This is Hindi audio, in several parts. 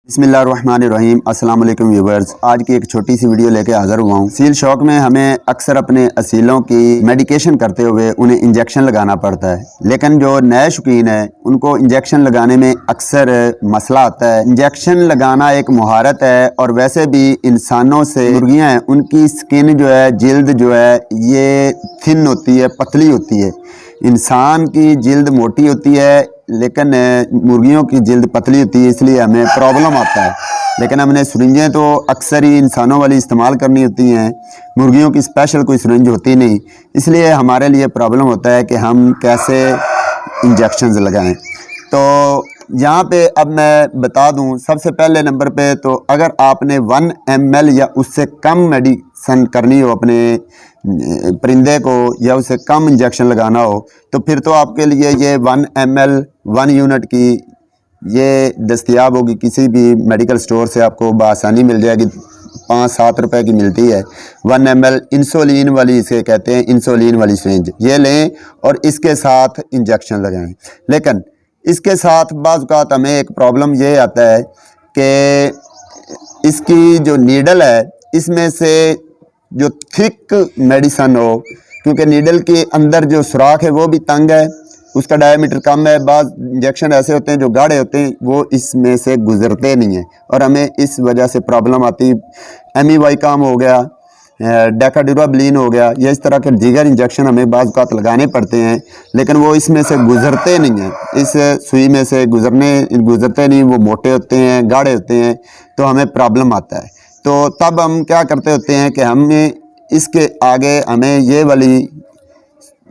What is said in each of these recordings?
बिस्मिल्लाहिर्रहमानिर्रहीम। अस्सलाम वालेकुम व्यूवर्स, आज की एक छोटी सी वीडियो लेके हाज़िर हुआ हूँ। सील शौक में हमें अक्सर अपने असीलों की मेडिकेशन करते हुए उन्हें इंजेक्शन लगाना पड़ता है, लेकिन जो नए शौकीन है उनको इंजेक्शन लगाने में अक्सर मसला आता है। इंजेक्शन लगाना एक महारत है और वैसे भी इंसानों से मुर्गियाँ हैं उनकी स्किन जो है, जिल्द जो है ये थिन होती है, पतली होती है। इंसान की जिल्द मोटी होती है लेकिन मुर्गियों की जिल्द पतली होती है, इसलिए हमें प्रॉब्लम आता है। लेकिन हमने सिरिंजें तो अक्सर ही इंसानों वाली इस्तेमाल करनी होती हैं, मुर्गियों की स्पेशल कोई सिरिंज होती नहीं, इसलिए हमारे लिए प्रॉब्लम होता है कि हम कैसे इंजेक्शंस लगाएं। तो यहाँ पे अब मैं बता दूँ, सबसे पहले नंबर पे तो अगर आपने 1 ml या उससे कम मेडिसन करनी हो अपने परिंदे को, या उससे कम इंजेक्शन लगाना हो, तो फिर तो आपके लिए ये 1 ml 1 यूनिट की ये दस्तयाब होगी। किसी भी मेडिकल स्टोर से आपको बआसानी मिल जाएगी, 5-7 रुपए की मिलती है। 1 ml इंसुलिन वाली इसे कहते हैं, इंसुलिन वाली सिरिंज ये लें और इसके साथ इंजेक्शन लगाएं। लेकिन इसके साथ बाज़ औक़ात हमें एक प्रॉब्लम ये आता है कि इसकी जो नीडल है इसमें से जो थिक मेडिसन हो, क्योंकि नीडल के अंदर जो सुराख है वो भी तंग है, उसका डायमीटर कम है। बाज़ इंजेक्शन ऐसे होते हैं जो गाढ़े होते हैं, वो इसमें से गुजरते नहीं हैं और हमें इस वजह से प्रॉब्लम आती। MEY काम हो गया, डेकाड्यूराबिलिन हो गया, या इस तरह के दीगर इंजेक्शन हमें बाज़ औक़ात लगाने पड़ते हैं, लेकिन वो इसमें से गुजरते नहीं हैं। इस सुई में से गुजरते नहीं, वो मोटे होते हैं, गाढ़े होते हैं, तो हमें प्रॉब्लम आता है। तो तब हम क्या करते होते हैं कि हमें इसके आगे हमें ये वाली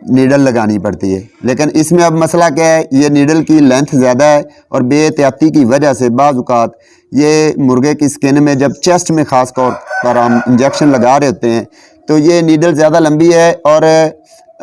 नीडल लगानी पड़ती है। लेकिन इसमें अब मसला क्या है, ये नीडल की लेंथ ज़्यादा है और बेएहतियाती की वजह से बाज़ औक़ात ये मुर्गे की स्किन में, जब चेस्ट में ख़ास तौर पर हम इंजेक्शन लगा रहे होते हैं, तो ये नीडल ज़्यादा लंबी है और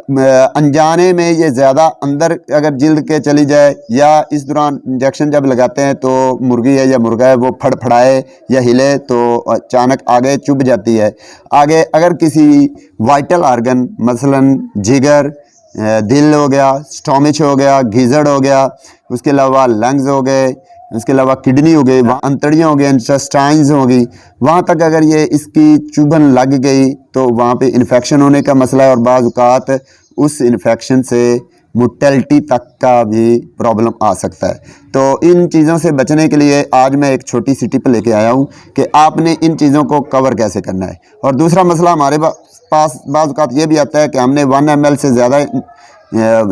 अनजाने में ये ज़्यादा अंदर अगर जिल्द के चली जाए, या इस दौरान इंजेक्शन जब लगाते हैं तो मुर्गी है या मुर्गा है वो फड़फड़ाए या हिले तो अचानक आगे चुभ जाती है। आगे अगर किसी वाइटल आर्गन मसलन जिगर, दिल हो गया, स्टोमिच हो गया, गीजड़ हो गया, उसके अलावा लंग्स हो गए, उसके अलावा किडनी हो गई, अंतड़ियाँ हो गई, इंटेस्टाइन्स हो गई, वहाँ तक अगर ये इसकी चुभन लग गई तो वहाँ पे इन्फेक्शन होने का मसला है और बाज़ औक़ात उस इन्फेक्शन से मोर्टेलिटी तक का भी प्रॉब्लम आ सकता है। तो इन चीज़ों से बचने के लिए आज मैं एक छोटी सी टिप लेके आया हूँ कि आपने इन चीज़ों को कवर कैसे करना है। और दूसरा मसला हमारे पास बाज़ औक़ात ये भी आता है कि हमने 1 ml से ज़्यादा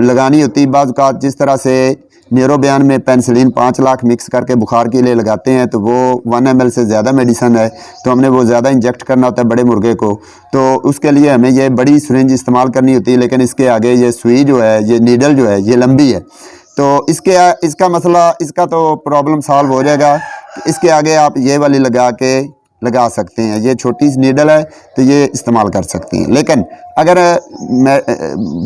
लगानी होती। बाज़ औक़ात जिस तरह से न्यूरोबियान में पेनिसिलिन 5 लाख मिक्स करके बुखार के लिए लगाते हैं, तो वो 1 ml से ज़्यादा मेडिसन है, तो हमने वो ज़्यादा इंजेक्ट करना होता है बड़े मुर्गे को, तो उसके लिए हमें ये बड़ी सिरिंज इस्तेमाल करनी होती है। लेकिन इसके आगे ये सुई जो है, ये नीडल जो है, ये लंबी है, तो इसका मसला, इसका तो प्रॉब्लम सॉल्व हो जाएगा। इसके आगे आप ये वाली लगा सकते हैं, ये छोटी सी नीडल है तो ये इस्तेमाल कर सकते हैं। लेकिन अगर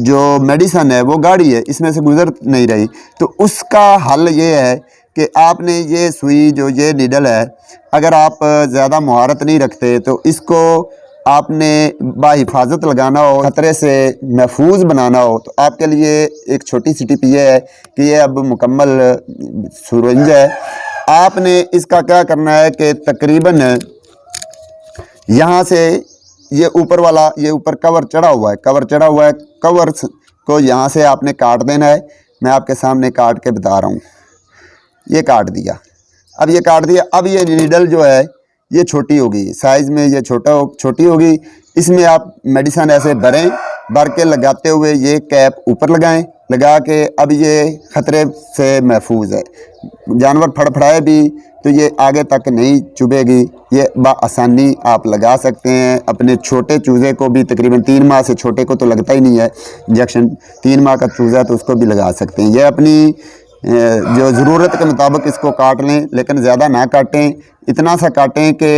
जो मेडिसन है वो गाढ़ी है, इसमें से गुजर नहीं रही, तो उसका हल ये है कि आपने ये सुई जो ये नीडल है, अगर आप ज़्यादा महारत नहीं रखते तो इसको आपने बाहिफाजत लगाना हो, ख़तरे से महफूज बनाना हो, तो आपके लिए एक छोटी सी टिप ये है कि ये अब मुकम्मल सिरिंज है। आपने इसका क्या करना है कि तकरीबन यहाँ से ये ऊपर वाला, ये ऊपर कवर चढ़ा हुआ है, कवर को यहाँ से आपने काट देना है। मैं आपके सामने काट के बता रहा हूँ, ये काट दिया। अब ये काट दिया, अब ये नीडल जो है ये छोटी होगी, साइज़ में ये छोटी होगी। इसमें आप मेडिसन ऐसे भर के लगाते हुए ये कैप ऊपर लगा के, अब ये ख़तरे से महफूज है। जानवर फड़फड़ाए भी तो ये आगे तक नहीं चुभेगी, ये बआसानी आप लगा सकते हैं। अपने छोटे चूज़े को भी, तकरीबन 3 माह से छोटे को तो लगता ही नहीं है इंजेक्शन, 3 माह का चूज़ा तो उसको भी लगा सकते हैं। ये अपनी जो ज़रूरत के मुताबिक इसको काट लें, लेकिन ज़्यादा ना काटें, इतना सा काटें कि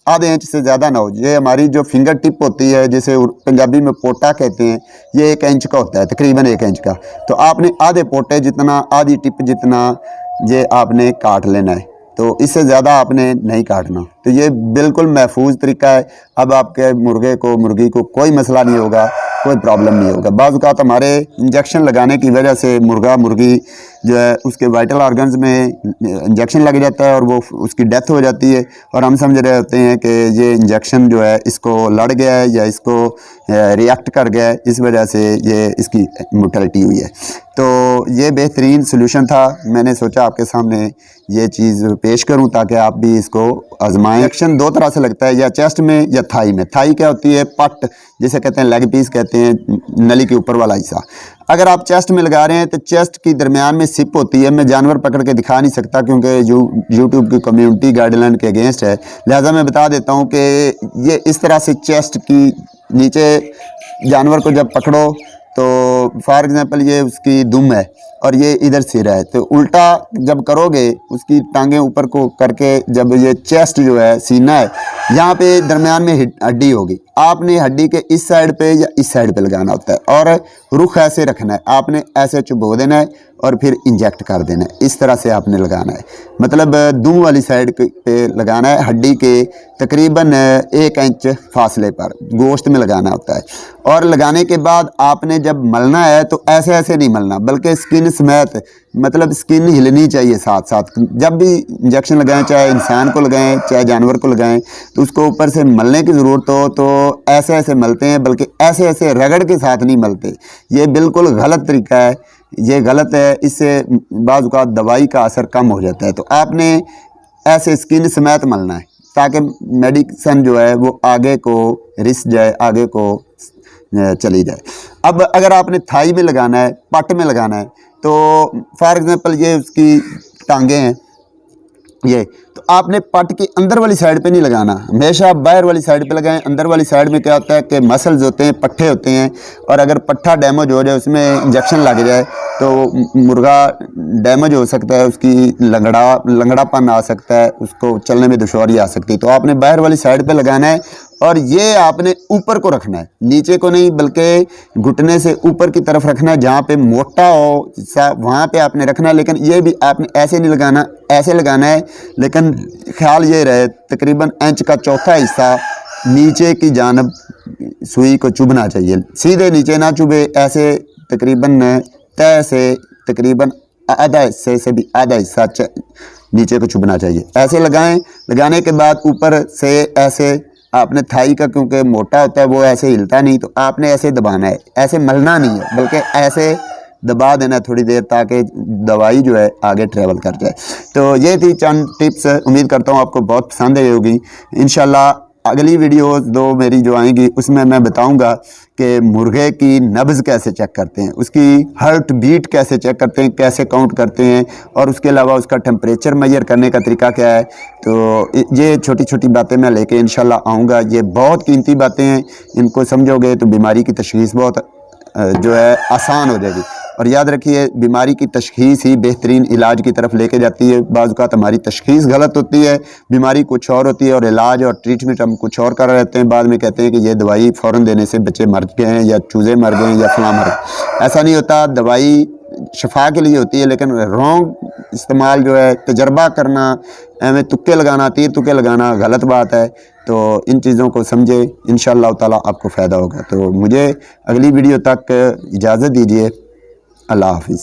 आधे इंच से ज़्यादा ना हो। ये हमारी जो फिंगर टिप होती है, जिसे पंजाबी में पोटा कहते हैं, ये 1 इंच का होता है, तकरीबन 1 इंच का। तो आपने आधे पोटे जितना, आधी टिप जितना ये आपने काट लेना है, तो इससे ज़्यादा आपने नहीं काटना। तो ये बिल्कुल महफूज तरीका है। अब आपके मुर्गी को कोई मसला नहीं होगा, कोई प्रॉब्लम नहीं होगा। बाज़ औक़ात हमारे इंजेक्शन लगाने की वजह से मुर्गा मुर्गी जो है उसके वाइटल ऑर्गन्स में इंजेक्शन लग जाता है और वो उसकी डेथ हो जाती है, और हम समझ रहे होते हैं कि ये इंजेक्शन जो है इसको लड़ गया है या इसको रिएक्ट कर गया है, इस वजह से ये इसकी मोर्टेलिटी हुई है। तो ये बेहतरीन सोल्यूशन था, मैंने सोचा आपके सामने ये चीज़ पेश करूं ताकि आप भी इसको आजमाएं। इंजेक्शन दो तरह से लगता है, या चेस्ट में या थाई में। थाई क्या होती है? पट, जिसे कहते हैं लेग पीस कहते हैं, नली के ऊपर वाला हिस्सा। अगर आप चेस्ट में लगा रहे हैं तो चेस्ट की दरमियान में सिप होती है। मैं जानवर पकड़ के दिखा नहीं सकता क्योंकि यूट्यूब की कम्युनिटी गाइडलाइन के अगेंस्ट है, लिहाजा मैं बता देता हूँ कि ये इस तरह से चेस्ट की नीचे जानवर को जब पकड़ो तो फॉर एग्ज़ाम्पल ये उसकी दुम है और ये इधर सिर है, तो उल्टा जब करोगे उसकी टांगें ऊपर को करके, जब ये चेस्ट जो है सीना है, यहाँ पे दरमियान में हड्डी होगी, आपने हड्डी के इस साइड पे या इस साइड पे लगाना होता है और रुख ऐसे रखना है, आपने ऐसे चुभो देना है और फिर इंजेक्ट कर देना है। इस तरह से आपने लगाना है, मतलब दुम वाली साइड पे लगाना है, हड्डी के तकरीबन 1 इंच फासले पर गोश्त में लगाना होता है। और लगाने के बाद आपने जब मलना है तो ऐसे ऐसे नहीं मलना, बल्कि स्किन समेत, मतलब स्किन हिलनी चाहिए साथ साथ। जब भी इंजेक्शन लगाएं, चाहे इंसान को लगाएं चाहे जानवर को लगाएं, तो उसको ऊपर से मलने की ज़रूरत हो तो ऐसे ऐसे मलते हैं, बल्कि ऐसे ऐसे रगड़ के साथ नहीं मलते। ये बिल्कुल गलत तरीका है, ये गलत है, इससे बाज़ औक़ात दवाई का असर कम हो जाता है। तो आपने ऐसे स्किन समेत मलना है ताकि मेडिसिन जो है वो आगे को रिस जाए, आगे को चली जाए। अब अगर आपने थाई में लगाना है, पट में लगाना है, तो फॉर एग्ज़ाम्पल ये उसकी टांगें हैं ये, तो आपने पट की अंदर वाली साइड पे नहीं लगाना, हमेशा आप बाहर वाली साइड पे लगाएं। अंदर वाली साइड में क्या होता है कि मसल्स होते हैं, पट्ठे होते हैं, और अगर पट्ठा डैमेज हो जाए, उसमें इंजेक्शन लग जाए तो मुर्गा डैमेज हो सकता है, उसकी लंगड़ापन आ सकता है, उसको चलने में दुश्वारी आ सकती है। तो आपने बाहर वाली साइड पे लगाना है और ये आपने ऊपर को रखना है, नीचे को नहीं, बल्कि घुटने से ऊपर की तरफ रखना है, जहाँ पे मोटा हो वहाँ पे आपने रखना है। लेकिन ये भी आपने ऐसे नहीं लगाना, ऐसे लगाना है, लेकिन ख्याल ये रहे तकरीबन इंच का चौथा हिस्सा नीचे की जानब सुई को चुभना चाहिए, सीधे नीचे ना चुभे, ऐसे तकरीबन तय से तकरीबन आधा हिस्से से भी आधा हिस्सा नीचे को चुभना चाहिए। ऐसे लगाएं। लगाने के बाद ऊपर से ऐसे आपने थाई का, क्योंकि मोटा होता है वो ऐसे हिलता नहीं, तो आपने ऐसे दबाना है, ऐसे मलना नहीं है, बल्कि ऐसे दबा देना थोड़ी देर ताकि दवाई जो है आगे ट्रेवल कर जाए। तो ये थी चंद टिप्स, उम्मीद करता हूँ आपको बहुत पसंद आई होगी। इंशाल्लाह अगली वीडियोस दो मेरी जो आएंगी उसमें मैं बताऊंगा कि मुर्गे की नब्ज़ कैसे चेक करते हैं, उसकी हार्ट बीट कैसे चेक करते हैं, कैसे काउंट करते हैं, और उसके अलावा उसका टेम्परेचर मेजर करने का तरीका क्या है। तो ये छोटी छोटी बातें मैं लेके इंशाल्लाह आऊँगा। ये बहुत कीमती बातें हैं, इनको समझोगे तो बीमारी की तशख़ीस बहुत जो है आसान हो जाएगी। और याद रखिए, बीमारी की तशख़ीस ही बेहतरीन इलाज की तरफ लेके जाती है। बाज़ औक़ात हमारी तशख़ीस गलत होती है, बीमारी कुछ और होती है और इलाज और ट्रीटमेंट हम कुछ और कर रहे होते हैं। बाद में कहते हैं कि ये दवाई फ़ौरन देने से बच्चे मर गए हैं या चूज़े मर गए हैं या फलां मर गए। ऐसा नहीं होता, दवाई शफा के लिए होती है, लेकिन रॉन्ग इस्तेमाल जो है, तजर्बा करना, एवं तुक्के लगाना, तीर तुक्के लगाना गलत बात है। तो इन चीज़ों को समझे, इंशाअल्लाह ताला आपको फ़ायदा होगा। तो मुझे अगली वीडियो तक इजाज़त दीजिए। अल्लाह हाफ़िज़।